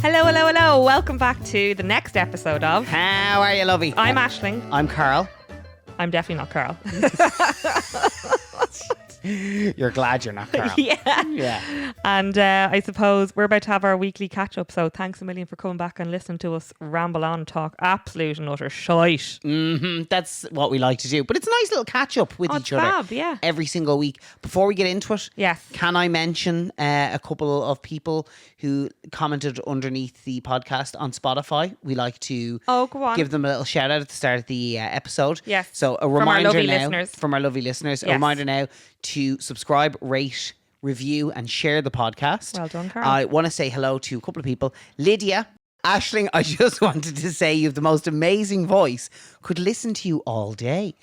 Hello, hello, hello. Welcome back to the next episode of How are you, Lovie? I'm Aisling. I'm Carl. I'm definitely not Carl. You're glad you're not Carl. Yeah. And I suppose we're about to have our weekly catch-up, so thanks a million for coming back and listening to us ramble on and talk absolute and utter shite. That's what we like to do. But it's a nice little catch-up with each other fab, yeah. every single week. Before we get into it, Yes. can I mention a couple of people who commented underneath the podcast on Spotify? We like to go on. give them a little shout-out at the start of the episode. Yes. So a From our reminder lovely now, listeners. from our lovely listeners, a Yes. reminder now to subscribe, rate, review and share the podcast. Well done, Carl. I want to say hello to a couple of people. Lydia, Aisling, I just wanted to say you have the most amazing voice. Could listen to you all day.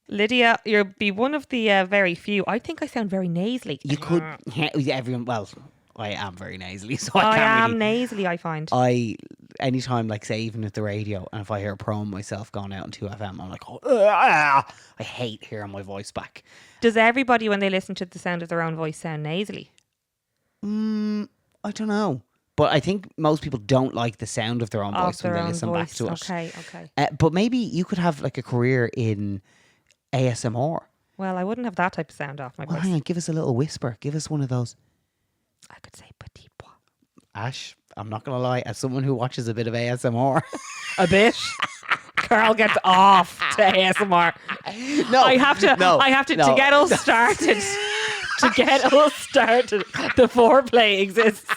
Lydia, you'll be one of the very few. I think I sound very nasally. You could, everyone, well, I am very nasally, so I I can't am really. nasally, I find. Anytime, like, say, even at the radio, and if I hear a promo myself going out on 2FM, I'm like, I hate hearing my voice back. Does everybody, when they listen to the sound of their own voice, sound nasally? I don't know. But I think most people don't like the sound of their own voice when they listen back to it. Okay. But maybe you could have like a career in ASMR. Well, I wouldn't have that type of sound off my Well, voice. hang on, give us a little whisper. Give us one of those. I could say petit pois. Ash, I'm not going to lie, as someone who watches a bit of ASMR. A bit. Carl gets off to ASMR. No, I have to to get us started. To get us started, the foreplay exists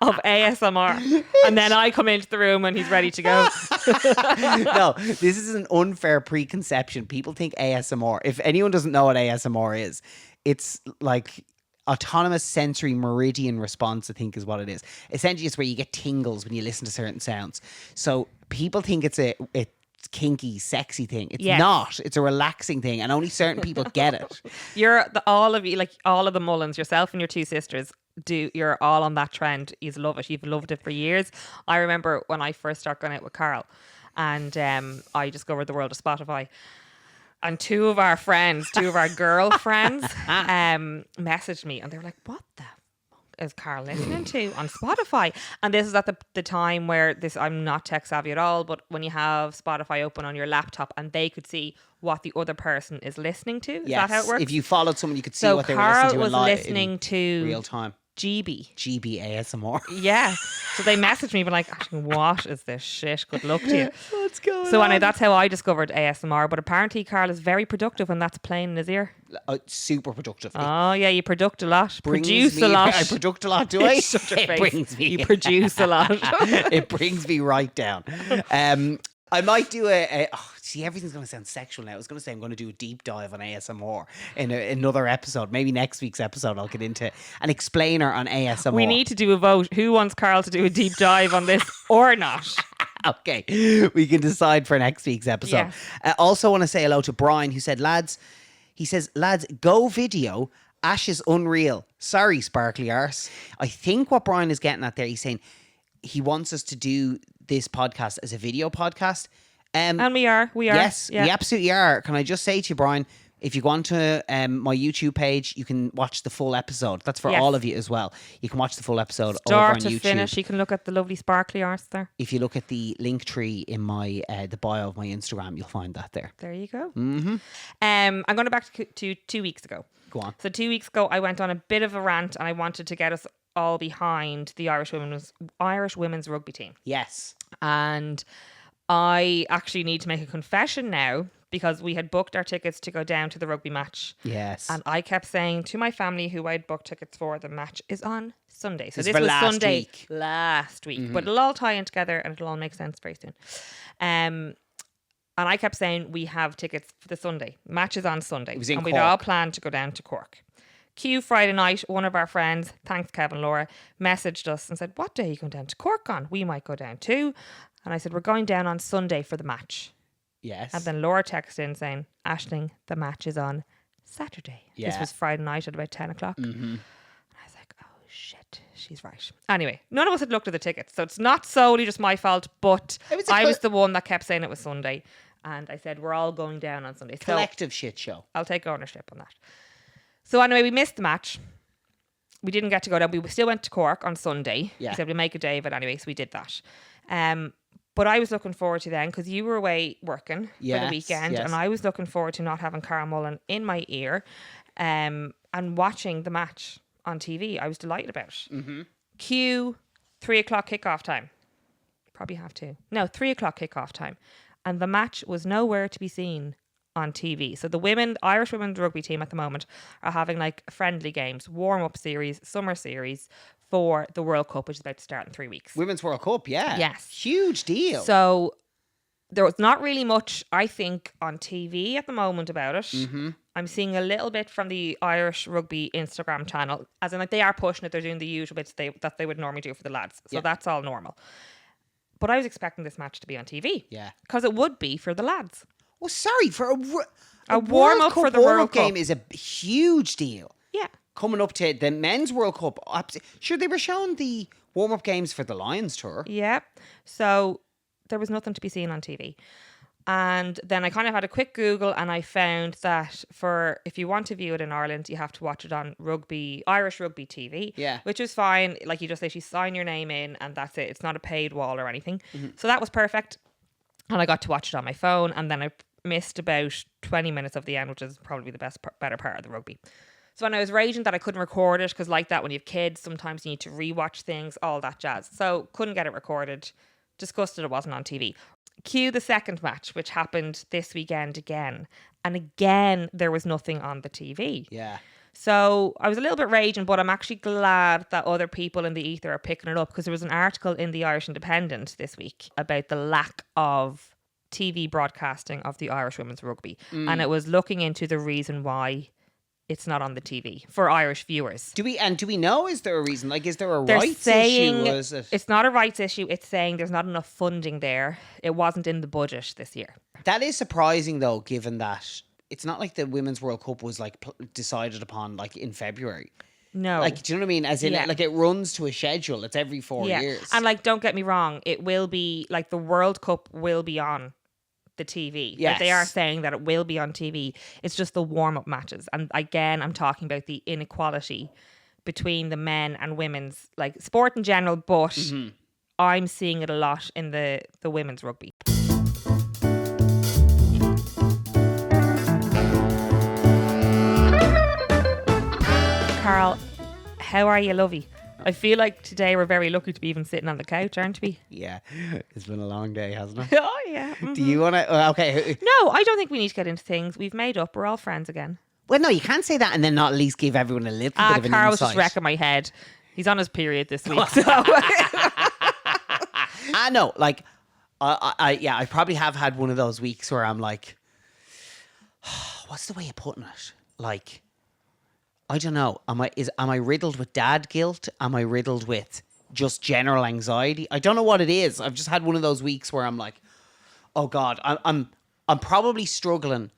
of ASMR, and then I come into the room and he's ready to go. No, this is an unfair preconception. People think ASMR. If anyone doesn't know what ASMR is, it's like autonomous sensory meridian response, I think is what it is. Essentially, it's where you get tingles when you listen to certain sounds. So people think it's a kinky, sexy thing. It's not. It's a relaxing thing, and only certain people get it. All of you, like all of the Mullans, yourself and your two sisters, you're all on that trend. You love it. You've loved it for years. I remember when I first started going out with Carl, and I discovered the world of Spotify. And two of our girlfriends, messaged me, and they were like, "What the fuck is Carl listening to on Spotify?" And this is at the time where I'm not tech savvy at all, but when you have Spotify open on your laptop and they could see what the other person is listening to, is that how it works? If you followed someone, you could see so what they Carl were listening to was listening to real time. GB ASMR. Yeah. So they messaged me, but like, what is this shit? Good luck to you. What's going So on? anyway, that's how I discovered ASMR. But apparently Carl is very productive when that's playing in his ear. Super productive. Oh yeah, you produce a lot. I produce a lot, do I? Shut your It face. brings me. You produce a lot. It brings me right down. I might do everything's going to sound sexual now. I was going to say I'm going to do a deep dive on ASMR in another episode. Maybe next week's episode I'll get into an explainer on ASMR. We need to do a vote. Who wants Carl to do a deep dive on this or not? Okay, we can decide for next week's episode. Yes. Also want to say hello to Brian, who said, lads, go video. Ash is unreal. Sorry, sparkly arse. I think what Brian is getting at there, he's saying he wants us to do this podcast as a video podcast. And we are. Yes, we absolutely are. Can I just say to you, Brian, if you go onto my YouTube page, you can watch the full episode. That's for all of you as well. You can watch the full episode over on YouTube. Start to finish. You can look at the lovely sparkly arse there. If you look at the link tree in my the bio of my Instagram, you'll find that there. There you go. Mm-hmm. I'm going back to 2 weeks ago. Go on. So 2 weeks ago, I went on a bit of a rant, and I wanted to get us all behind the Irish women's rugby team. Yes. And I actually need to make a confession now, because we had booked our tickets to go down to the rugby match. Yes. And I kept saying to my family, who I'd booked tickets for, the match is on Sunday. So this for was last Sunday week. last week. But it'll all tie in together and it'll all make sense very soon. And I kept saying we have tickets for the Sunday. Match is on Sunday. It was in and we'd Cork. all planned to go down to Cork. Friday night, one of our friends, thanks Kevin Laura, messaged us and said, "What day are you going down to Cork on? We might go down too." And I said, "We're going down on Sunday for the match." Yes. And then Laura texted in saying, "Aisling, the match is on Saturday." Yeah. This was Friday night at about 10 o'clock. Mm-hmm. And I was like, oh shit, she's right. Anyway, none of us had looked at the tickets, so it's not solely just my fault, but I was the one that kept saying it was Sunday. And I said, we're all going down on Sunday. Collective shit show. I'll take ownership on that. So anyway, we missed the match. we didn't get to go down. We still went to Cork on Sunday. Yeah. He said we'd make a day of it anyway, so we did that. But I was looking forward to then, because you were away working for the weekend, and I was looking forward to not having Carl Mullan in my ear and watching the match on TV. I was delighted about it. Mm-hmm. Cue 3 o'clock kickoff time. Probably have to. No, 3 o'clock kickoff time. And the match was nowhere to be seen on TV. So the Irish women's rugby team at the moment are having like friendly games, warm-up series, summer series for the World Cup, which is about to start in 3 weeks. Women's World Cup, yeah. Yes. Huge deal. So there was not really much, I think, on TV at the moment about it. Mm-hmm. I'm seeing a little bit from the Irish Rugby Instagram channel, as in like they are pushing it. They're doing the usual bits that they would normally do for the lads. So that's all normal. But I was expecting this match to be on TV. Yeah. Because it would be for the lads. Oh, sorry, for a warm-up for the World Cup game is a huge deal. Yeah. Coming up to the men's World Cup. Sure, they were showing the warm-up games for the Lions tour. Yeah. So there was nothing to be seen on TV. And then I kind of had a quick Google, and I found that if you want to view it in Ireland, you have to watch it on Irish Rugby TV. Yeah. Which is fine. Like, you just literally sign your name in and that's it. It's not a paid wall or anything. Mm-hmm. So that was perfect. And I got to watch it on my phone, and then I missed about 20 minutes of the end, which is probably the better part of the rugby. So when I was raging that I couldn't record it, because like that, when you have kids, sometimes you need to rewatch things, all that jazz. So couldn't get it recorded. Disgusted it wasn't on TV. Cue the second match, which happened this weekend again. And again, there was nothing on the TV. Yeah. So I was a little bit raging, but I'm actually glad that other people in the ether are picking it up, because there was an article in the Irish Independent this week about the lack of TV broadcasting of the Irish women's rugby. And it was looking into the reason why it's not on the TV for Irish viewers. Do we know, is there a reason? Like, is there a They're rights saying issue? Or is it? It's not a rights issue. It's saying there's not enough funding there. It wasn't in the budget this year. That is surprising, though, given that it's not like the Women's World Cup was like decided upon like in February. No. Like, do you know what I mean? As in, like, it runs to a schedule. It's every 4 years. And like, don't get me wrong, it will be like the World Cup will be on the TV. Yes. Like, they are saying that it will be on TV. It's just the warm-up matches. And again, I'm talking about the inequality between the men and women's, like, sport in general, but I'm seeing it a lot in the women's rugby. Carl, how are you, Lovie? I feel like today we're very lucky to be even sitting on the couch, aren't we? Yeah. It's been a long day, hasn't it? Oh, yeah. Mm-hmm. Do you want to... okay. No, I don't think we need to get into things. We've made up. We're all friends again. Well, no, you can't say that and then not at least give everyone a little bit of an Carl was insight. just wrecking my head. He's on his period this week. So. I know, like, I probably have had one of those weeks where I'm like, what's the way of putting it? Like, I don't know. Am I riddled with dad guilt? Am I riddled with just general anxiety? I don't know what it is. I've just had one of those weeks where I'm like, oh God, I'm probably struggling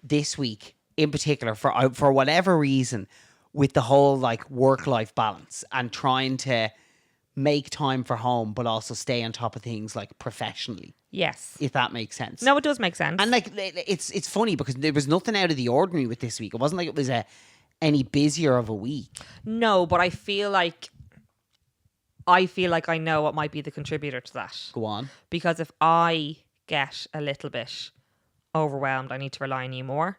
this week in particular for whatever reason with the whole like work-life balance and trying to make time for home, but also stay on top of things like professionally. Yes. If that makes sense. No, it does make sense. And like, it's funny because there was nothing out of the ordinary with this week. It wasn't like it was any busier of a week. No, but I feel like I know what might be the contributor to that. Go on. Because if I get a little bit overwhelmed, I need to rely on you more.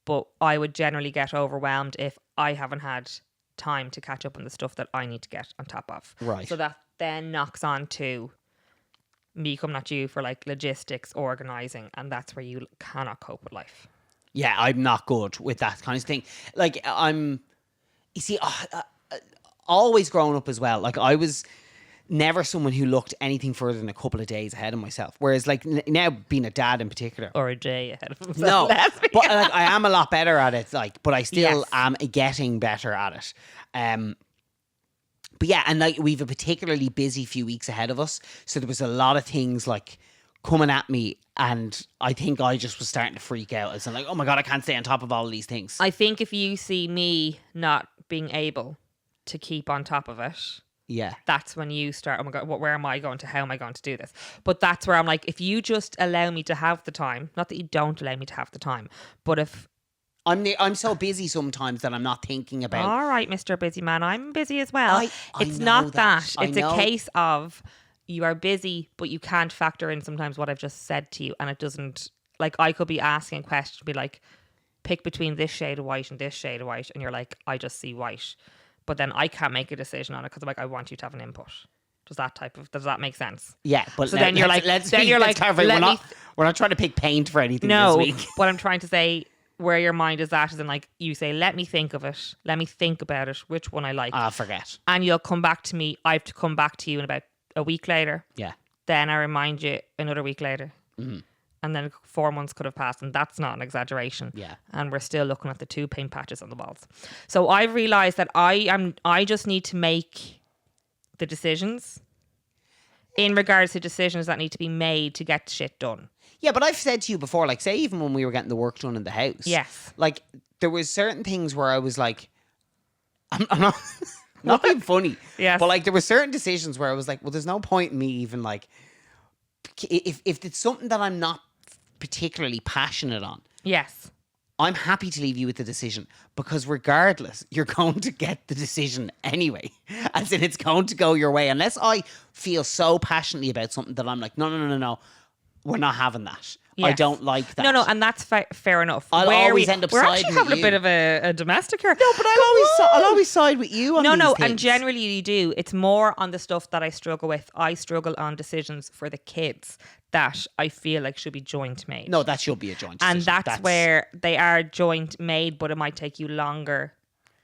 But I would generally get overwhelmed if I haven't had time to catch up on the stuff that I need to get on top of. Right. So that then knocks on to me coming at you for like logistics, organising, and that's where you cannot cope with life. Yeah, I'm not good with that kind of thing. Like, you see, always growing up as well, like I was never someone who looked anything further than a couple of days ahead of myself. Whereas like now being a dad in particular. Or a day ahead of himself. No, but like, I am a lot better at it, like, but I still Yes. am getting better at it. But yeah, and like we've a particularly busy few weeks ahead of us. So there was a lot of things like coming at me, and I think I just was starting to freak out. It's like, oh my God, I can't stay on top of all of these things. I think if you see me not being able to keep on top of it, yeah. that's when you start, oh my God, where am I going to, how am I going to do this? But that's where I'm like, if you just allow me to have the time, not that you don't allow me to have the time, but if I'm so busy sometimes that I'm not thinking about. All right, Mr. Busy Man, I'm busy as well. I It's know not that. that. I It's know. a case of you are busy, but you can't factor in sometimes what I've just said to you, and it doesn't. Like, I could be asking a question, be like, pick between this shade of white and this shade of white, and you're like, I just see white, but then I can't make a decision on it because I'm like, I want you to have an input. Does that make sense? Yeah, but So then you're like, let's let clarify. me We're not trying to pick paint for anything No, this week. what I'm trying to say, where your mind is at, is in like, you say, let me think of it. Let me think about it, which one I like. Forget. And you'll come back to me. I have to come back to you in about a week later. Yeah. Then I remind you another week later. Mm-hmm. And then 4 months could have passed. And that's not an exaggeration. Yeah. And we're still looking at the 2 paint patches on the walls. So I've realised that I just need to make the decisions in regards to decisions that need to be made to get shit done. Yeah, but I've said to you before, like, say even when we were getting the work done in the house. Yes. Like, there was certain things where I was like, I'm not, not being funny. Yes. But like, there were certain decisions where I was like, well, there's no point in me even like, if it's something that I'm not particularly passionate on. Yes. I'm happy to leave you with the decision because regardless, you're going to get the decision anyway. As in, it's going to go your way. Unless I feel so passionately about something that I'm like, no, we're not having that. I Yes. don't like that. No, and that's fair enough. I'll always end up we're siding actually with having a you. bit of a domestic here. No, but I'll always side with you on these And things. generally you do. It's more on the stuff that I struggle with. I struggle on decisions for the kids that I feel like should be joint made. No, that should be a joint decision. And that's where they are joint made, but it might take you longer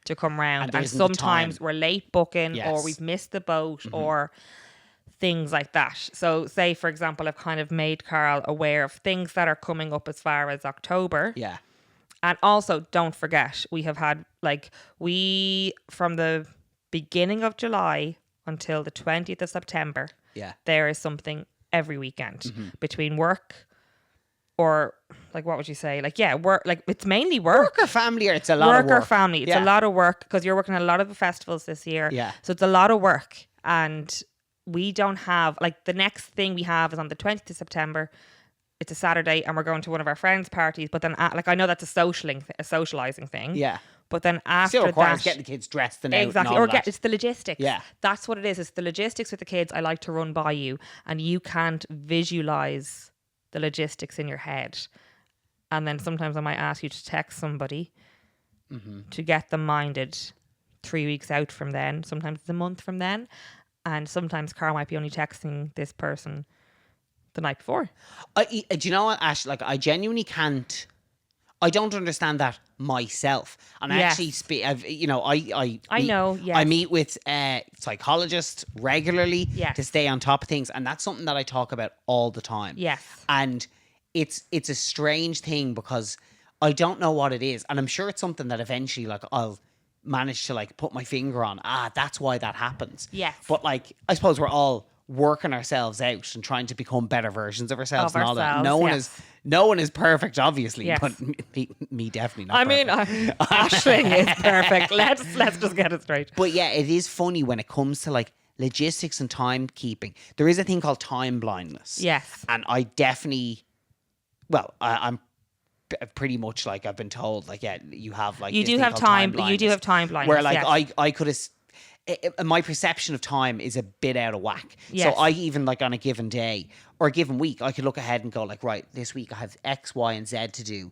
to come round. there And isn't the sometimes time. we're late booking, or Yes. we've missed the boat, or things like that. So say, for example, I've kind of made Carl aware of things that are coming up as far as October. Yeah. And also, don't forget, we have had, from the beginning of July until the 20th of September, Yeah. there is something every weekend between work or, like, what would you say? Like, yeah, work, like, it's mainly work. Work or family, or it's a lot of Work work. or family. It's Yeah. a lot of work because you're working at a lot of the festivals this year. Yeah. So it's a lot of work. And we don't have, like, the next thing we have is on the 20th of September. It's a Saturday and we're going to one of our friends' parties. But then, like, I know that's a socializing thing. Yeah. But then after Still requires that, getting the kids dressed and out exactly, and all or that. it's the logistics. Yeah. That's what it is. It's the logistics with the kids I like to run by you, and you can't visualize the logistics in your head. And then sometimes I might ask you to text somebody to get them minded 3 weeks out from then. Sometimes it's a month from then, and sometimes Carl might be only texting this person the night before. Do you know what, Ash? Like, I genuinely can't. I don't understand that myself. And I Yes. actually I meet with psychologists regularly Yes. to stay on top of things, and that's something that I talk about all the time. Yes. And it's a strange thing because I don't know what it is, and I'm sure it's something that eventually, like, I'll manage to, like, put my finger on. That's why that happens. Yes. But, like, I suppose we're all working ourselves out and trying to become better versions of ourselves and all that. Ourselves, No one is perfect, obviously, Yes. but me definitely not. I mean, Aisling is perfect. Let's just get it straight. But yeah, it is funny when it comes to, like, logistics and timekeeping. There is a thing called time blindness. Yes. And I definitely, I'm pretty much, like, I've been told, like, yeah, you have, like, You this do thing have called time. You do blindness, have time blindness. where, like, yes. I could have. My perception of time is a bit out of whack. Yes. So I even, like, on a given day or a given week, I could look ahead and go, like, right, this week I have X, Y, and Z to do.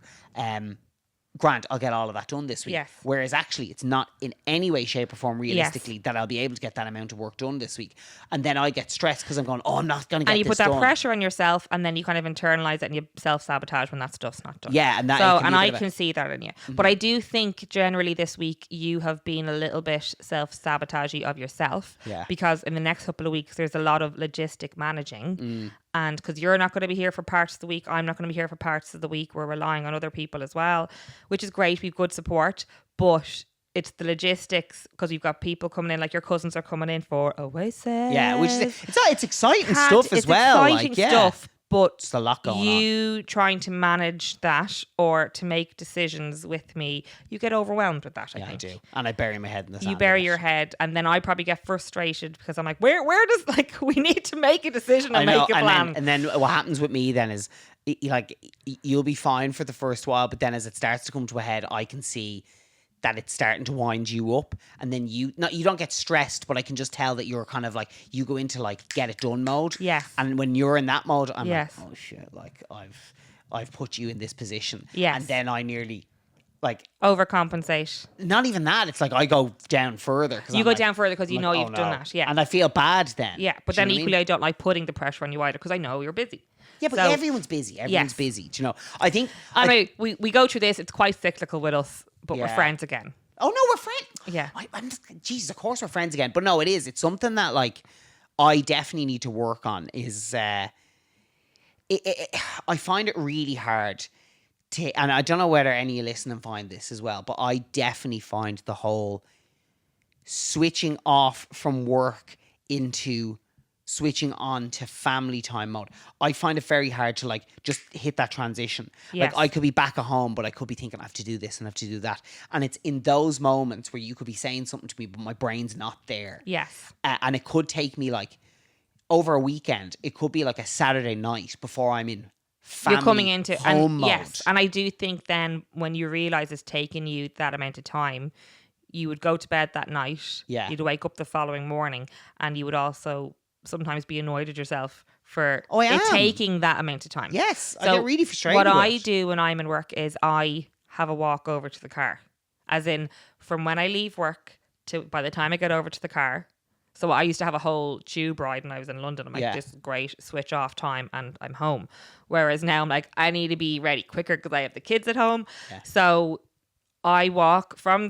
Grant, I'll get all of that done this week. Yes. Whereas actually it's not in any way, shape or form realistically that I'll be able to get that amount of work done this week. And then I get stressed because I'm going, I'm not going to get And you this put that done. pressure on yourself, and then you kind of internalize it and you self-sabotage when that stuff's not done. Yeah, and that so, can be and a I bit of a- can see that in you. But I do think generally this week you have been a little bit self-sabotagey of yourself. Yeah. Because in the next couple of weeks there's a lot of logistic managing. And because you're not going to be here for parts of the week, I'm not going to be here for parts of the week. We're relying on other people as well, which is great. We've good support, but it's the logistics because you've got people coming in, like your cousins are coming in for Oasis. Yeah, which is it's exciting stuff as well. Exciting like, yeah. stuff, but It's a lot going on. you trying to manage that or to make decisions with me, you get overwhelmed with that. I Yeah, I think. do. And I bury my head in the sand. You bury with your it. head, and then I probably get frustrated because I'm like, where does, like, we need to make a decision I and know, make a plan. and then what happens with me then is you'll be fine for the first while, but then as it starts to come to a head, I can see that it's starting to wind you up, and then you don't get stressed, but I can just tell that you're kind of like, you go into like get it done mode. Yes. And when you're in that mode, I'm Yes. like, oh shit, like I've put you in this position. Yes. And then I nearly like Overcompensate. not even that. It's like I go down further. You go down further because you know you've done that. Yeah. And I feel bad then. Yeah, but Do you then know what I equally, mean? I don't like putting the pressure on you either because I know you're busy. Yeah, but So- everyone's busy. Everyone's Yes. busy. Do you know? I think. I mean, we go through this. It's quite cyclical with us, but we're Yeah. friends again. Oh no, we're friends. Yeah. Jesus, of course we're friends again. But no, it is. It's something that like I definitely need to work on. Is I find it really hard to, and I don't know whether any of you listening find this as well, but I definitely find the whole switching off from work into switching on to family time mode. I find it very hard to like just hit that transition. Yes. Like I could be back at home, but I could be thinking I have to do this and I have to do that. And it's in those moments where you could be saying something to me, but my brain's not there. Yes. And it could take me like over a weekend. It could be like a Saturday night before I'm in family You're coming into home and mode. yes, and I do think then when you realize it's taking you that amount of time, you would go to bed that night. Yeah. You'd wake up the following morning, and you would also sometimes be annoyed at yourself for Oh, I it am. taking that amount of time. Yes, I So get really frustrated. What with I it. do when I'm in work is I have a walk over to the car, as in from when I leave work to by the time I get over to the car. So I used to have a whole tube ride when I was in London. I'm like, Yeah. this is great, switch off time and I'm home. Whereas now I'm like, I need to be ready quicker because I have the kids at home. Yeah. So I walk from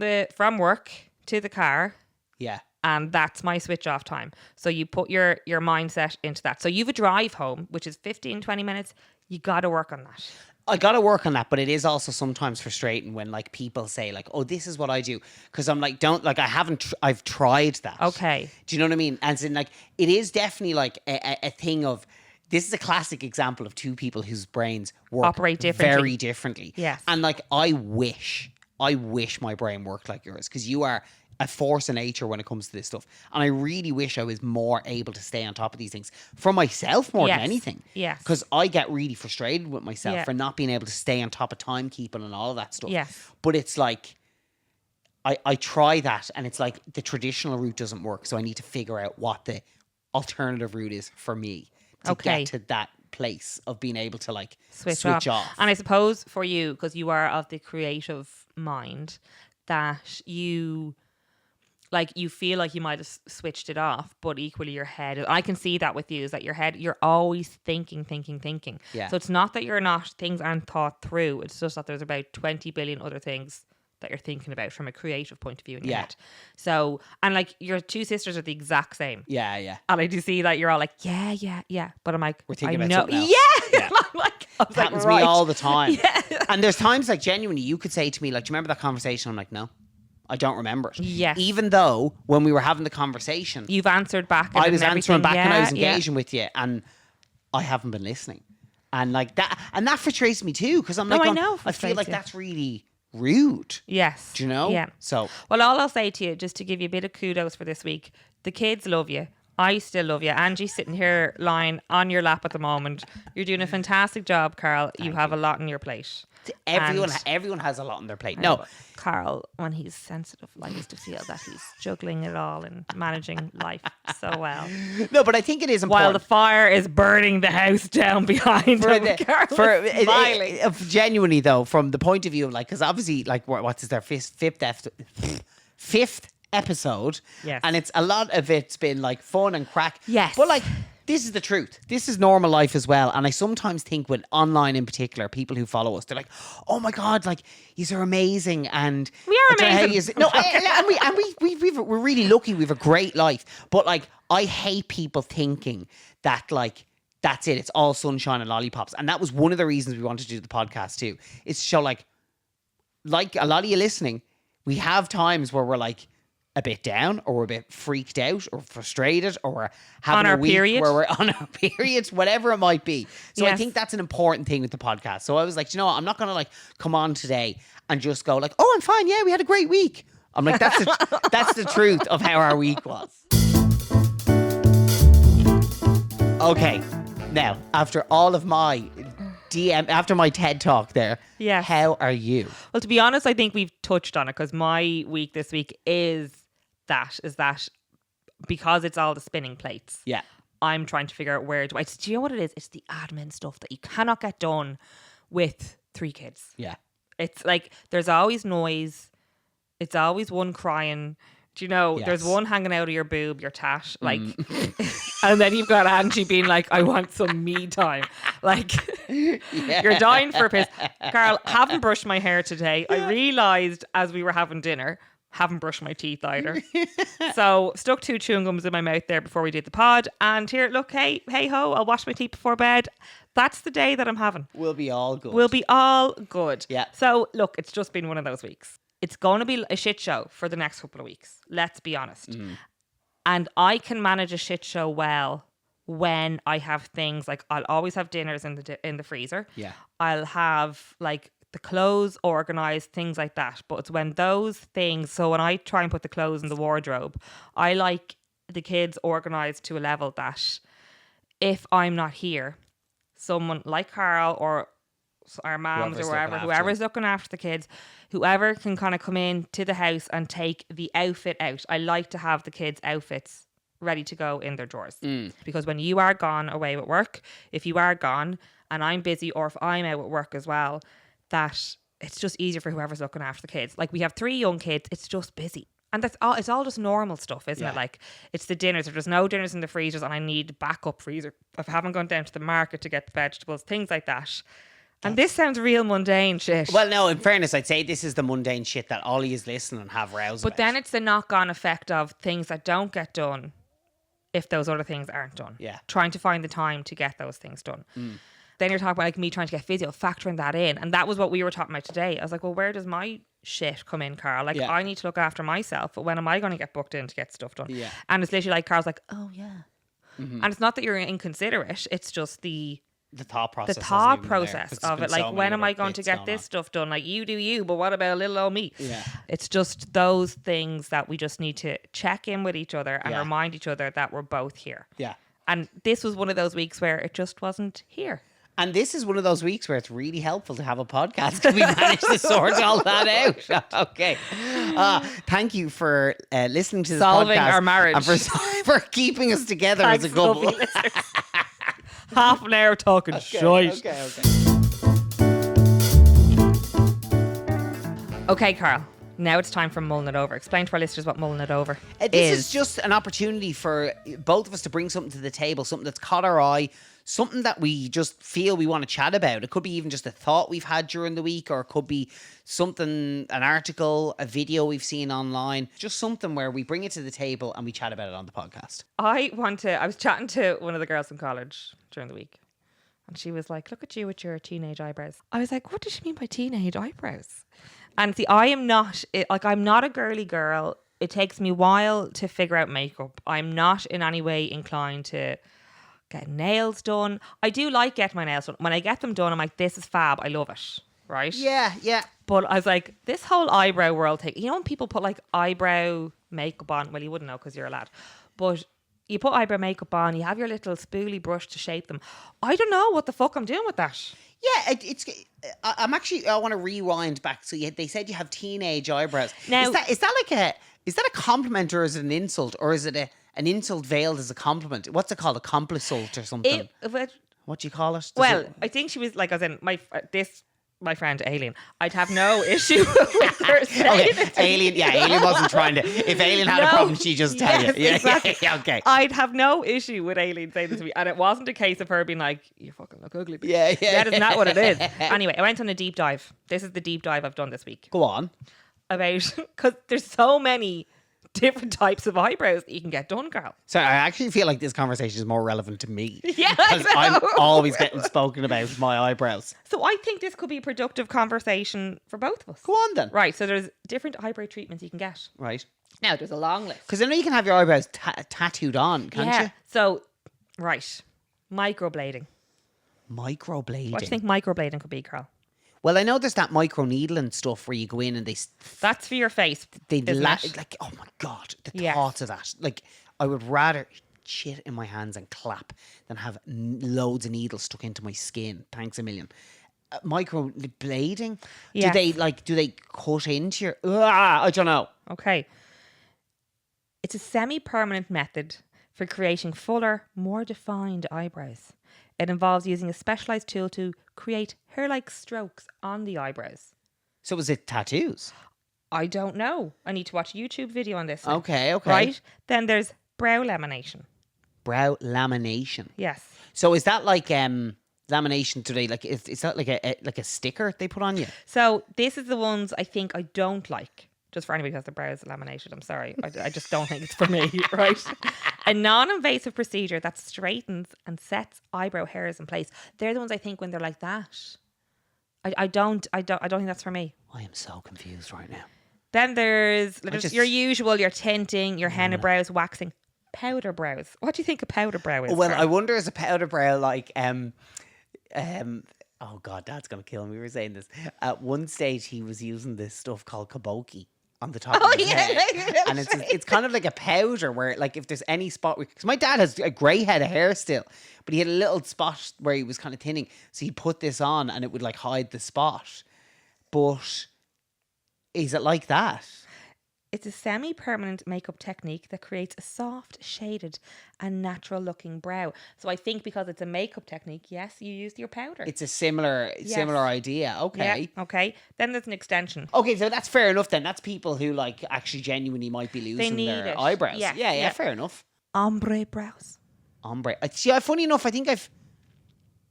work to the car, Yeah. and that's my switch off time. So you put your mindset into that. So you've a drive home, which is 15, 20 minutes. You got to work on that. I got to work on that, but it is also sometimes frustrating when like people say like, "Oh, this is what I do," because I'm like, "Don't like I haven't. I've tried that." Okay. Do you know what I mean? As in, like, it is definitely like a thing of. This is a classic example of two people whose brains work Operate differently. very differently. Yes. And like, I wish my brain worked like yours, because you are a force of nature when it comes to this stuff. And I really wish I was more able to stay on top of these things for myself more than Yes. anything. Yes. Because I get really frustrated with myself Yeah. for not being able to stay on top of timekeeping and all of that stuff. Yes. But it's like, I try that and it's like the traditional route doesn't work. So I need to figure out what the alternative route is for me to Okay. get to that place of being able to like Switch off. And I suppose for you, because you are of the creative mind, that you feel like you might have switched it off, but equally your head, I can see that with you, is that your head, you're always thinking. Yeah. So it's not that things aren't thought through. It's just that there's about 20 billion other things that you're thinking about from a creative point of view in your Yeah. head. So, and like your two sisters are the exact same. Yeah, yeah. And I do see that you're all like, yeah. But I'm like, We're thinking I about know. something else. Yeah. Yeah. I'm like, I was like, Happens to right. me all the time. And there's times like genuinely you could say to me like, do you remember that conversation? I'm like, no, I don't remember it. Yes. Even though when we were having the conversation, You've answered back. I was and answering everything. back and I was Yeah, engaging with you and I haven't been listening. And like that frustrates me too, because I'm No, like, I know it I feel frustrates like you. that's really rude. Yes. Do you know? Yeah. So Well, all I'll say to you, just to give you a bit of kudos for this week, the kids love you. I still love you. Angie's sitting here lying on your lap at the moment. You're doing a fantastic job, Carl. You have a lot on your plate. everyone And- everyone has a lot on their plate. I know, No, but Carl, when he's sensitive, likes to feel that he's juggling it all and managing life so well. no, but I think it is important. While the fire is burning the house down behind him, Carl is smiling. Genuinely though, from the point of view of like, because obviously like what's their fifth episode, Yes. and it's a lot of it's been like fun and crack. Yes. But like, this is the truth. This is normal life as well. And I sometimes think with online in particular, people who follow us, they're like, oh my God, like, these are amazing. And We are I don't know how amazing. No, we're really lucky. We have a great life. But like, I hate people thinking that like, that's it. It's all sunshine and lollipops. And that was one of the reasons we wanted to do the podcast too. Is to show like a lot of you listening, we have times where we're like, a bit down, or we're a bit freaked out, or frustrated, or we're having On our a week period. where we're on our periods, whatever it might be. So I Yes. think that's an important thing with the podcast. So I was like, "Do you know what? I'm not gonna like come on today and just go like, oh, I'm fine. Yeah, we had a great week. I'm like, that's the truth of how our week was. Okay, now after all of my DM after my TED talk there. Yes. How are you? Well, to be honest, I think we've touched on it because my week this week is that because it's all the spinning plates. Yeah. I'm trying to figure out do you know what it is? It's the admin stuff that you cannot get done with 3 kids. Yeah. It's like there's always noise. It's always one crying. Do you know, there's one hanging out of your boob, your tat, like, and then you've got Angie being like, I want some me time. Like, you're dying for a piss. Carl, haven't brushed my hair today. I realised as we were having dinner, haven't brushed my teeth either. So, stuck 2 chewing gums in my mouth there before we did the pod. And here, look, hey ho, I'll wash my teeth before bed. That's the day that I'm having. We'll be all good. We'll be all good. Yeah. So, look, it's just been one of those weeks. It's going to be a shit show for the next couple of weeks. Let's be honest. And I can manage a shit show well when I have things like I'll always have dinners in the freezer. Yeah. I'll have like the clothes organized, things like that. But it's when those things, so when I try and put the clothes in the wardrobe, I like the kids organized to a level that if I'm not here, someone like Carl or our moms or whoever's looking after the kids, whoever can kind of come in to the house and take the outfit out. I like to have the kids' outfits ready to go in their drawers. Because when you are gone away with work, if you are gone and I'm busy or if I'm out at work as well, that it's just easier for whoever's looking after the kids. Like we have 3 young kids, it's just busy. And that's all. It's all just normal stuff, isn't it? Like it's the dinners. If there's no dinners in the freezers and I need backup freezer, if I haven't gone down to the market to get the vegetables, things like that. And this sounds real mundane shit. Well, no, in fairness, I'd say this is the mundane shit that Ollie is listening and have rows But about. then it's the knock-on effect of things that don't get done if those other things aren't done. Yeah. Trying to find the time to get those things done. Then you're talking about like me trying to get physio, factoring that in. And that was what we were talking about today. I was like, well, where does my shit come in, Carl? Like, I need to look after myself. But when am I going to get booked in to get stuff done? Yeah. And it's literally like Carl's like, oh, yeah. And it's not that you're inconsiderate. It's just the thought process. Of it. Like, when am I going to get this stuff done? Like, you do you, but what about little old me? Yeah. It's just those things that we just need to check in with each other and remind each other that we're both here. Yeah. And this was one of those weeks where it just wasn't here. And this is one of those weeks where it's really helpful to have a podcast because we managed to sort all that out. Okay. Thank you for listening to this Solving podcast. our marriage. And for keeping us together as a couple. Half an hour talking shite. Okay, Carl. Now it's time for Mulling It Over. Explain to our listeners what Mulling It Over This is just an opportunity for both of us to bring something to the table, something that's caught our eye, something that we just feel we want to chat about. It could be even just a thought we've had during the week, or it could be something, an article, a video we've seen online, just something where we bring it to the table and we chat about it on the podcast. I was chatting to one of the girls in college during the week, and she was like, look at you with your teenage eyebrows. I was like, what does she mean by teenage eyebrows? And see, I'm not a girly girl. It takes me a while to figure out makeup. I'm not in any way inclined to get nails done. I do like getting my nails done. When I get them done, I'm like, this is fab. I love it. Right? Yeah. But I was like, this whole eyebrow world thing, you know when people put like eyebrow makeup on, well, you wouldn't know because you're a lad, but you put eyebrow makeup on, you have your little spoolie brush to shape them. I don't know what the fuck I'm doing with that. Yeah, I want to rewind back. So they said you have teenage eyebrows. Now, is that a compliment or is it an insult, or is it an insult veiled as a compliment? What's it called? A complisult or something? What do you call it? I think she was like, as in my friend Aisling. I'd have no issue with her saying it. Aisling wasn't trying to. If Aisling had a problem, she'd just tell you. Yeah, exactly. Yeah, okay. I'd have no issue with Aisling saying this to me, and it wasn't a case of her being like, "You fucking look ugly." Yeah. That is not what it is. Anyway, I went on a deep dive. This is the deep dive I've done this week. Go on. About because there's so many different types of eyebrows that you can get done, Carl. So I actually feel like this conversation is more relevant to me. Yeah, because I'm always getting spoken about my eyebrows. So I think this could be a productive conversation for both of us. Go on then. Right, so there's different eyebrow treatments you can get. Right. Now, there's a long list. Because I know you can have your eyebrows tattooed on, can't you? So, right. Microblading. Microblading. What do you think microblading could be, Carl? Well, I know there's that micro needling stuff where you go in and That's for your face. oh my God, the thoughts of that. Like, I would rather shit in my hands and clap than have loads of needles stuck into my skin. Thanks a million. Microblading? Yes. Do they cut into your... I don't know. Okay. It's a semi-permanent method for creating fuller, more defined eyebrows. It involves using a specialised tool to create hair-like strokes on the eyebrows. So was it tattoos? I don't know. I need to watch a YouTube video on this now. Okay. Right? Then there's brow lamination. Brow lamination. Yes. So is that like lamination today? Like is that like a sticker they put on you? So this is the ones I think I don't like. Just for anybody who has their brows laminated, I'm sorry. I just don't think it's for me, right? A non-invasive procedure that straightens and sets eyebrow hairs in place. They're the ones I think when they're like that. I don't think that's for me. I am so confused right now. Then there's your usual, your tinting, your henna brows, waxing, powder brows. What do you think a powder brow is? Well, Carl? I wonder is a powder brow like oh God, Dad's gonna kill me. We were saying this at one stage. He was using this stuff called kabuki on the top of his head, and it's kind of like a powder where, like, if there's any spot, because my dad has a grey head of hair still, but he had a little spot where he was kind of thinning, so he put this on and it would like hide the spot. But is it like that? It's a semi-permanent makeup technique that creates a soft, shaded and natural-looking brow. So I think because it's a makeup technique, yes, you use your powder. It's a similar idea. Okay. Yeah, okay. Then there's an extension. Okay, so that's fair enough then. That's people who like actually genuinely might be losing need their it. eyebrows. Yeah, Yeah, yeah. fair enough. Ombre brows. Ombre. See, funny enough, I think I've...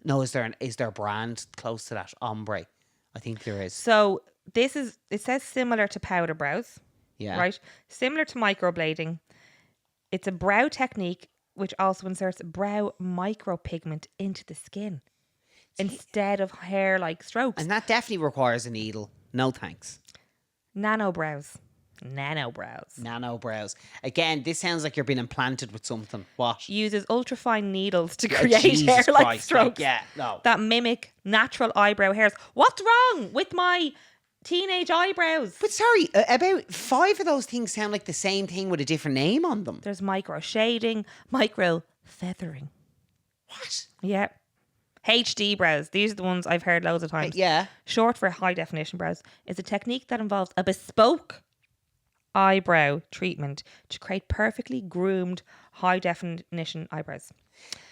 No, is there a brand close to that? Ombre. I think there is. So it says similar to powder brows. Yeah. Right? Similar to microblading. It's a brow technique which also inserts brow micropigment into the skin instead of hair-like strokes. And that definitely requires a needle. No thanks. Nano brows. Nano brows. Again, this sounds like you're being implanted with something. What? Uses ultrafine needles to Oh, create Jesus hair-like Christ, strokes no. that mimic natural eyebrow hairs. What's wrong with my teenage eyebrows? But sorry, about 5 of those things sound like the same thing with a different name on them. There's micro shading, micro feathering. What? Yeah. HD brows. These are the ones I've heard loads of times. Yeah. Short for high definition brows is a technique that involves a bespoke eyebrow treatment to create perfectly groomed high definition eyebrows.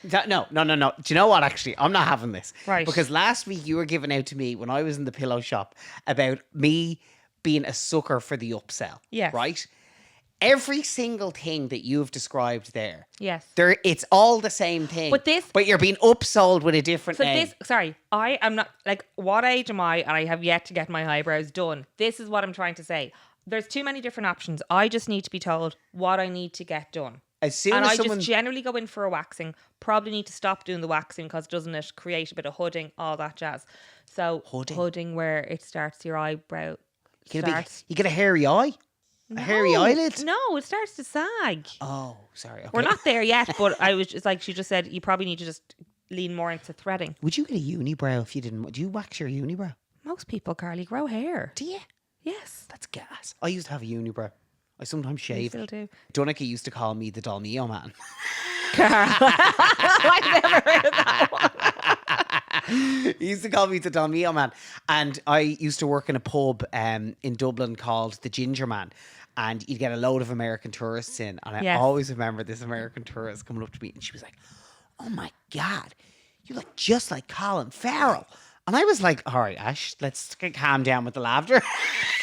No. Do you know what, actually? I'm not having this. Right. Because last week you were giving out to me when I was in the pillow shop about me being a sucker for the upsell. Yes. Right? Every single thing that you've described there. Yes. It's all the same thing. But you're being upsold with a different name. I am not, like, what age am I and I have yet to get my eyebrows done? This is what I'm trying to say. There's too many different options. I just need to be told what I need to get done. Just Generally go in for a waxing. Probably need to stop doing the waxing because doesn't it create a bit of hooding, all that jazz. So hooding where it starts your eyebrow. You get a hairy eye? A hairy eyelid? No, it starts to sag. Oh, sorry. Okay. We're not there yet, but I was just like, she just said, you probably need to just lean more into threading. Would you get a unibrow if you didn't? Do you wax your unibrow? Most people, Carly, grow hair. Do you? Yes. That's gas. I used to have a unibrow. I sometimes shave. You still do. Dunica used to call me the Dalmio man. I've never heard that one. He used to call me the Dalmio man. And I used to work in a pub in Dublin called the Ginger Man. And you'd get a load of American tourists in. And I always remember this American tourist coming up to me and she was like, "Oh my God, you look just like Colin Farrell." And I was like, "All right, Ash, let's calm down with the laughter."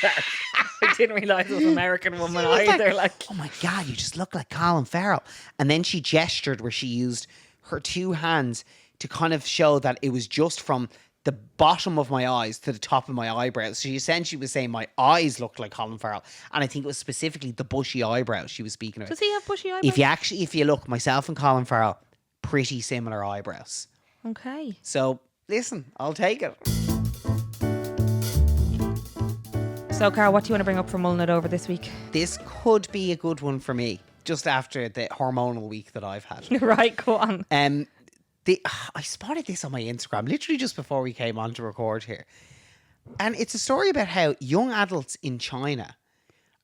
I didn't realise it was an American woman either. Like, "Oh my God, you just look like Colin Farrell." And then she gestured where she used her 2 hands to kind of show that it was just from the bottom of my eyes to the top of my eyebrows. So she essentially was saying my eyes looked like Colin Farrell. And I think it was specifically the bushy eyebrows she was speaking about. does he have bushy eyebrows? If you look, myself and Colin Farrell, pretty similar eyebrows. Okay. So listen, I'll take it. So, Carl, what do you want to bring up for Mulling It Over this week? This could be a good one for me, just after the hormonal week that I've had. Right, go on. I spotted this on my Instagram literally just before we came on to record here. And it's a story about how young adults in China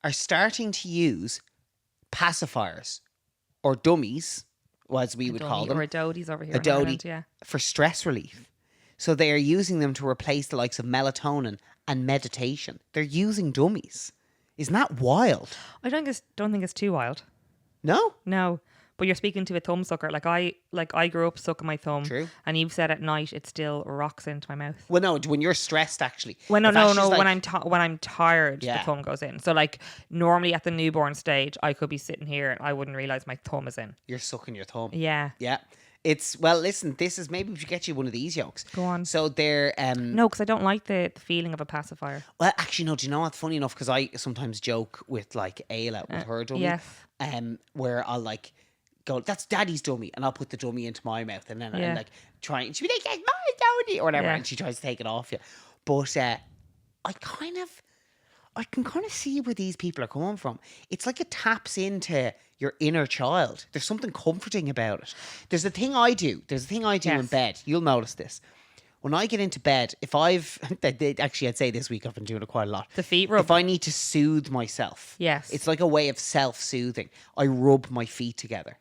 are starting to use pacifiers or dummies as we would call them, or a dodies over here a in dodie, Ireland, yeah. for stress relief. So they are using them to replace the likes of melatonin and meditation. They're using dummies. Isn't that wild? I don't think it's too wild. No? No. But you're speaking to a thumb sucker. Like I grew up sucking my thumb. True. And you've said at night it still rocks into my mouth. Well, no, when you're stressed, actually. When If Ash is like- when I'm tired, Yeah. the thumb goes in. So like normally at the newborn stage, I could be sitting here and I wouldn't realize my thumb is in. You're sucking your thumb. Yeah. Yeah. It's, well, listen, this is, maybe we should get you one of these yolks. Go on. So they're, No, because I don't like the feeling of a pacifier. well, actually, no, do you know what? Funny enough, because I sometimes joke with like Ayla, with her dummy. yes. Where I'll like go, that's daddy's dummy, and I'll put the dummy into my mouth, and then Yeah. I'm like trying, and she'll be like, it's my dummy, or whatever, Yeah. and she tries to take it off you. But I can kind of see where these people are coming from. It's like it taps into your inner child. There's something comforting about it. There's a thing I do in Yes. bed. You'll notice this. When I get into bed, if actually, I'd say this week I've been doing it quite a lot. The feet rub. If I need to soothe myself. Yes. It's like a way of self-soothing. I rub my feet together.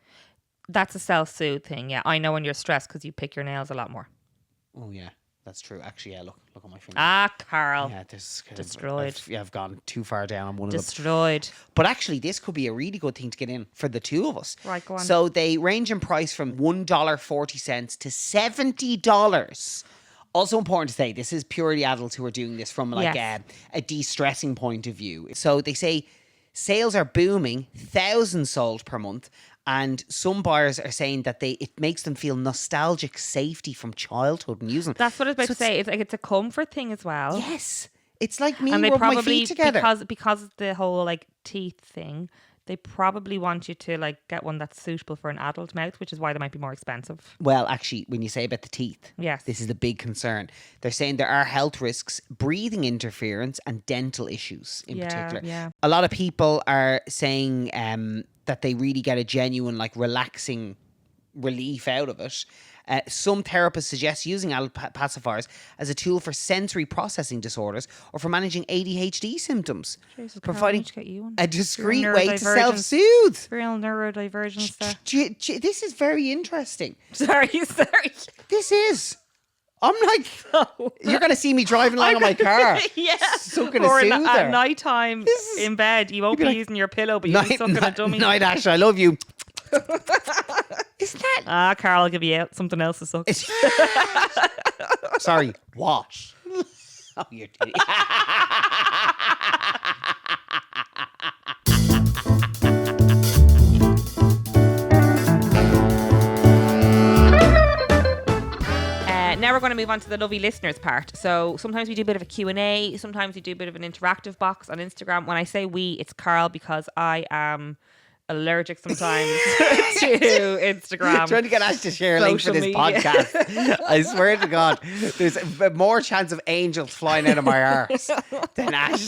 That's a self-soothe thing. Yeah. I know when you're stressed because you pick your nails a lot more. Oh, yeah. That's true. Actually, yeah, look on my finger. Ah, Carl. Yeah, there's Destroyed. I've gone too far down on one of them. Destroyed. But actually, this could be a really good thing to get in for the two of us. Right, go on. So they range in price from $1.40 to $70. Also important to say, this is purely adults who are doing this from like Yes. a de-stressing point of view. So they say sales are booming, thousands sold per month. And some buyers are saying that it makes them feel nostalgic safety from childhood and using them. That's what I was about So to say. It's like it's a comfort thing as well. Yes. It's like me And they rubbing my probably feet together. because of the whole like teeth thing, they probably want you to like get one that's suitable for an adult mouth, which is why they might be more expensive. Well, actually, when you say about the teeth, Yes. this is the big concern. They're saying there are health risks, breathing interference, and dental issues in particular. Yeah. A lot of people are saying that they really get a genuine, like, relaxing relief out of it. Some therapists suggest using adult pacifiers as a tool for sensory processing disorders or for managing ADHD symptoms, Jesus, providing Carl, I need to get you one. a discreet Real way to neurodivergence. self-soothe. Real neurodivergence there. This is very interesting. Sorry. This is. I'm like, you're going to see me driving along in my car. Yeah. Sucking a Or soother. at night time This is- in bed, you won't be be like, using your pillow, but you'll be sucking a dummy. Night, Ash, I love you. Isn't that? Ah, Carl, I'll give you something else to suck. Sorry, what? Oh, you're Now we're going to move on to the Lovie listeners part. So sometimes we do a bit of a Q&A. Sometimes we do a bit of an interactive box on Instagram. When I say we, it's Carl because I am allergic sometimes to Instagram. trying to get Ash to share a link for Social this media. podcast. I swear to God, there's more chance of angels flying out of my arse than Ash.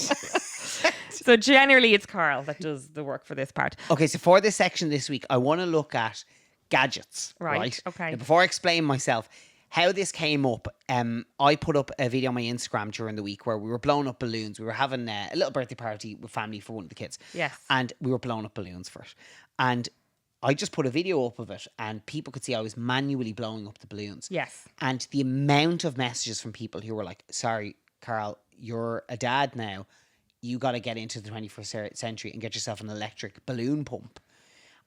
So generally it's Carl that does the work for this part. Okay, so for this section this week, I want to look at gadgets. Right, okay. Now, before I explain myself, how this came up, I put up a video on my Instagram during the week where we were blowing up balloons. We were having a little birthday party with family for one of the kids. Yes. And we were blowing up balloons for it. And I just put a video up of it and people could see I was manually blowing up the balloons. Yes. And the amount of messages from people who were like, sorry, Carl, you're a dad now. You got to get into the 21st century and get yourself an electric balloon pump.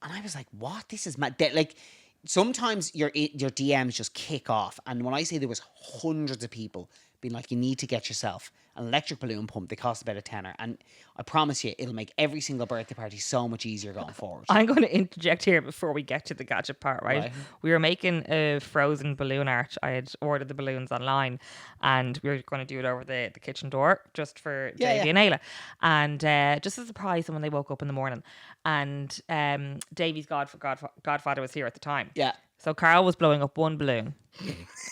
And I was like, what? This is mad. Like, sometimes your DMs just kick off. And when I say there was hundreds of people being like, you need to get yourself an electric balloon pump. They cost about $10. And I promise you, it'll make every single birthday party so much easier going forward. I'm going to interject here before we get to the gadget part, right? We were making a frozen balloon art. I had ordered the balloons online and we were going to do it over the kitchen door just for Davey and Ayla. And just as a surprise, when they woke up in the morning and Davey's godfather was here at the time. Yeah. So Carl was blowing up one balloon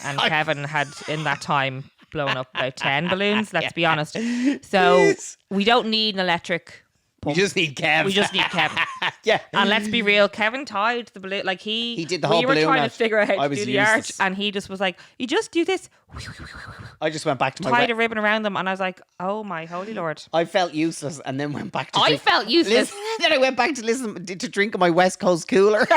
and Kevin had in that time blown up about 10 balloons, let's be honest. So we don't need an electric pump. You just need Kev. We just need Kevin. Yeah. And let's be real, Kevin tied the balloon. Like he did the whole we were balloon trying out. to figure out how I to was do the arch, useless. and he just was like, "You just do this." I just went back to my Tied a ribbon around them, and I was like, "Oh my holy lord!" I felt useless and then went back to I felt useless. Then I went back to drink in my West Coast cooler.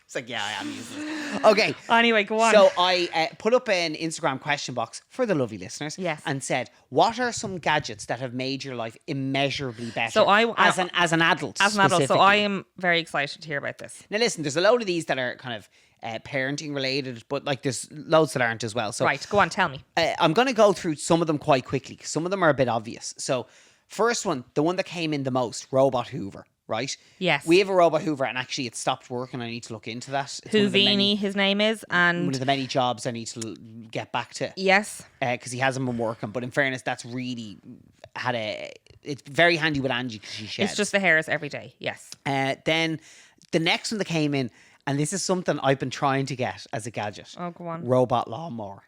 It's like, yeah, I am useless. Okay. Anyway, go on. So I put up an Instagram question box for the lovely listeners. Yes. And said, what are some gadgets that have made your life immeasurably better So as an adult? as an adult, so specifically? I am very excited to hear about this. Now listen, there's a load of these that are kind of parenting related, but like there's loads that aren't as well. So Right, go on, tell me. I'm going to go through some of them quite quickly because some of them are a bit obvious. So first one, the one that came in the most, robot Hoover, right? Yes. We have a robot Hoover and actually it stopped working. I need to look into that. It's one of the many- Houvini, his name is, one and of the many jobs I need to get back to yes, because he hasn't been working. But in fairness, that's really it's very handy with Angie because she sheds. it's just the hairs every day. Yes. Then the next one that came in, and this is something I've been trying to get as a gadget. Oh, go on. Robot lawnmower.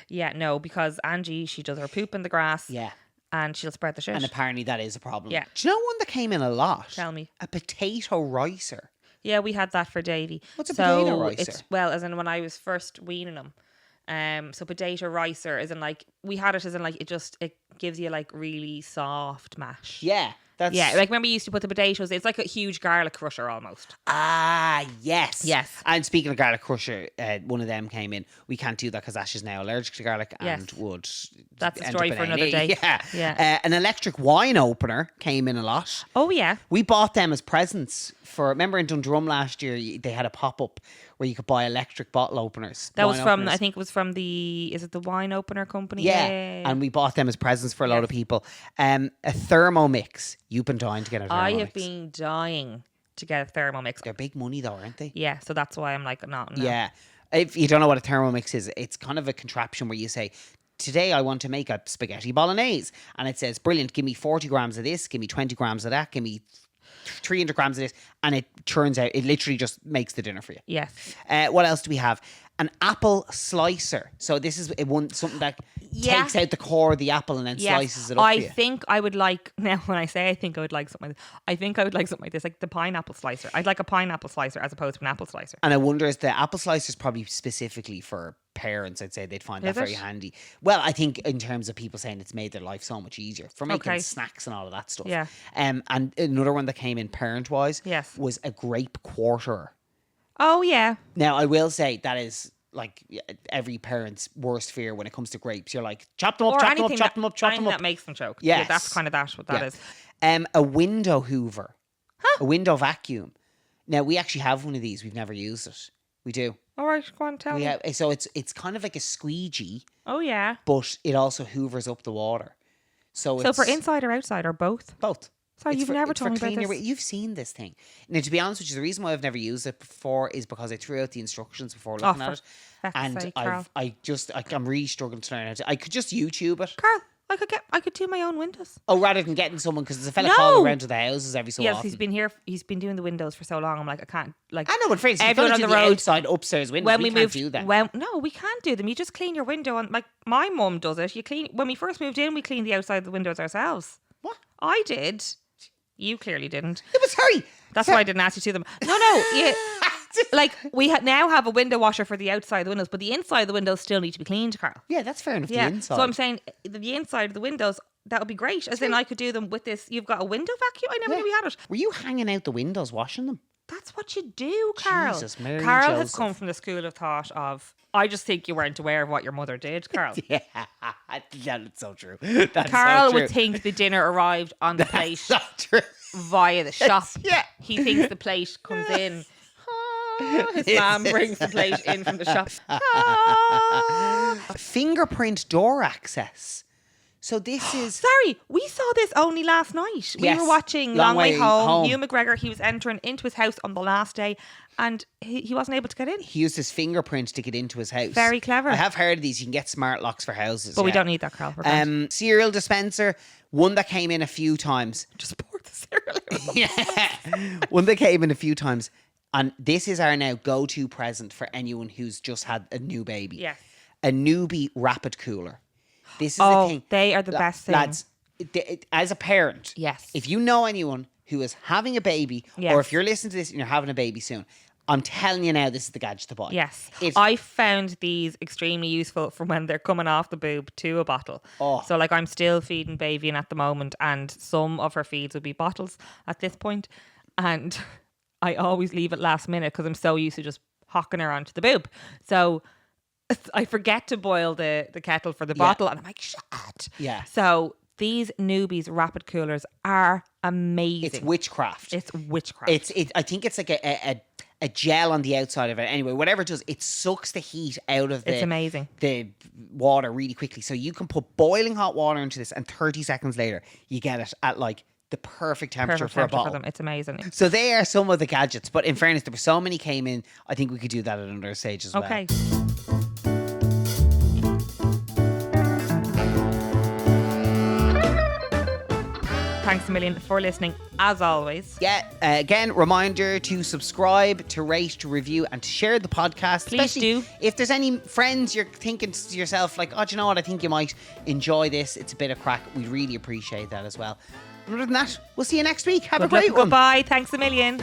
Yeah, no, because Angie, she does her poop in the grass. Yeah. And she'll spread the shit. And apparently that is a problem. Yeah. Do you know one that came in a lot? Tell me. A potato ricer. Yeah, we had that for Davy. What's a potato ricer? It's, well, as in when I was first weaning him. So potato ricer is in like, we had it as in like, it gives you like really soft mash. Yeah. That's... Yeah, like remember you used to put the potatoes, it's like a huge garlic crusher almost. Ah, yes. Yes. And speaking of garlic crusher, one of them came in. We can't do that because Ash is now allergic to garlic and Yes. would... That's a end story up for in another A&E. day. Yeah. Yeah. An electric wine opener came in a lot. Oh yeah. We bought them as presents for... Remember in Dundrum last year, they had a pop-up where you could buy electric bottle openers. That was wine from, openers. I think it was from is it the wine opener company? Yeah. Yeah. And we bought them as presents for a lot of people. A Thermomix. You've been dying to get a Thermomix. I have been dying to get a Thermomix. They're big money though, aren't they? Yeah, so that's why I'm like, no. Yeah. If you don't know what a Thermomix is, it's kind of a contraption where you say, today I want to make a spaghetti bolognese. And it says, brilliant, give me 40 grams of this, give me 20 grams of that, give me 300 grams of this. And it turns out, it literally just makes the dinner for you. Yes. What else do we have? An apple slicer. So this is something that takes out the core of the apple and then slices it up I for you. think I would like, now when I say I think I would like something like this, I think I would like something like this, like the pineapple slicer. I'd like a pineapple slicer as opposed to an apple slicer. And I wonder, is the apple slicer is probably specifically for parents? I'd say they'd find that Is very it? handy. Well, I think in terms of people saying it's made their life so much easier for making Okay. snacks and all of that stuff. Yeah. And another one that came in parent-wise Yes. was a grape quarterer. Oh yeah. Now, I will say that is like every parent's worst fear when it comes to grapes. You're like, chop them up, Or chop them up, anything chop them up, chop them anything up. that makes them choke. Yes. Yeah, that's kind of what that is. A window hoover. A window vacuum. Now, we actually have one of these. We've never used it. We do. All right, go on, tell me. So it's kind of like a squeegee, Oh yeah. but it also hoovers up the water. So So it's for inside or outside or both? both. Sorry, It's you've for- never it's for told me about cleaning your this. way- You've seen this thing. Now, to be honest with you, the reason why I've never used it before is because I threw out the instructions before looking for at it, feck's and sake, Carl. I'm really struggling to learn how to. I could just YouTube it. Carl, I could do my own windows. Oh, rather than getting someone, because there's a fella No. calling around to the houses every so Yes, often. he's been doing the windows for so long. I'm like, I can't, like, I know, but friends, you've everyone got on to the do the road. outside upstairs windows. When we we can't moved, do that. no, we can't do them. You just clean your window, and like my mum does it. You clean when we first moved in. We cleaned the outside of the windows ourselves. What? I did. You clearly didn't. Yeah, but sorry. That's why I didn't ask you to them. No, yeah. Like we now have a window washer for the outside of the windows, but the inside of the windows still need to be cleaned, Carl. Yeah, that's fair enough. Yeah. The inside. So I'm saying the inside of the windows, that would be great. As in, I could do them with this. You've got a window vacuum. I never knew we had it. Were you hanging out the windows washing them? That's what you do, Carl. Jesus, Mary Carl has Joseph. come from the school of thought of, I just think you weren't aware of what your mother did, Carl. Yeah, that's so true. That's Carl so true. would think the dinner arrived on the plate so true. via the shop. Yeah. He thinks the plate comes in. Ah, his mom brings the plate in from the shop. Ah. Fingerprint door access. So this is Sorry, we saw this only last night. We Yes. were watching Long Long Way Way Home. Home. Hugh McGregor, he was entering into his house on the last day and he wasn't able to get in. he used his fingerprint to get into his house. Very clever. I have heard of these. You can get smart locks for houses. But we yeah. don't need that, Carl. We're grand. Cereal dispenser. One that came in a few times. Just pour the cereal in. Yeah. One that came in a few times. And this is our now go-to present for anyone who's just had a new baby. Yes. A newbie rapid cooler. This is a Oh, thing. they are the best thing. Lads, as a parent, Yes. if you know anyone who is having a baby, Yes. or if you're listening to this and you're having a baby soon, I'm telling you now, this is the gadget to buy. Yes. It's- I found these extremely useful from when they're coming off the boob to a bottle. Oh. So like I'm still feeding Bavian at the moment, and some of her feeds would be bottles at this point, and I always leave it last minute because I'm so used to just hocking her onto the boob. So I forget to boil the kettle for the bottle, and I'm like, shit. Yeah. So these Newbies rapid coolers are amazing. It's witchcraft. It's witchcraft. I think it's like a gel on the outside of it. Anyway, whatever it does, it sucks the heat out of It's amazing. the water really quickly. So you can put boiling hot water into this, and 30 seconds later, you get it at like the perfect temperature for a bottle. them. It's amazing. So they are some of the gadgets. But in fairness, there were so many came in. I think we could do that at another stage as well. Okay. Thanks a million for listening, as always. Yeah, again, reminder to subscribe, to rate, to review, and to share the podcast. Please Especially do. If there's any friends you're thinking to yourself, like, oh, do you know what? I think you might enjoy this. It's a bit of crack. We really appreciate that as well. And other than that, we'll see you next week. Have a great one. Goodbye. Thanks a million.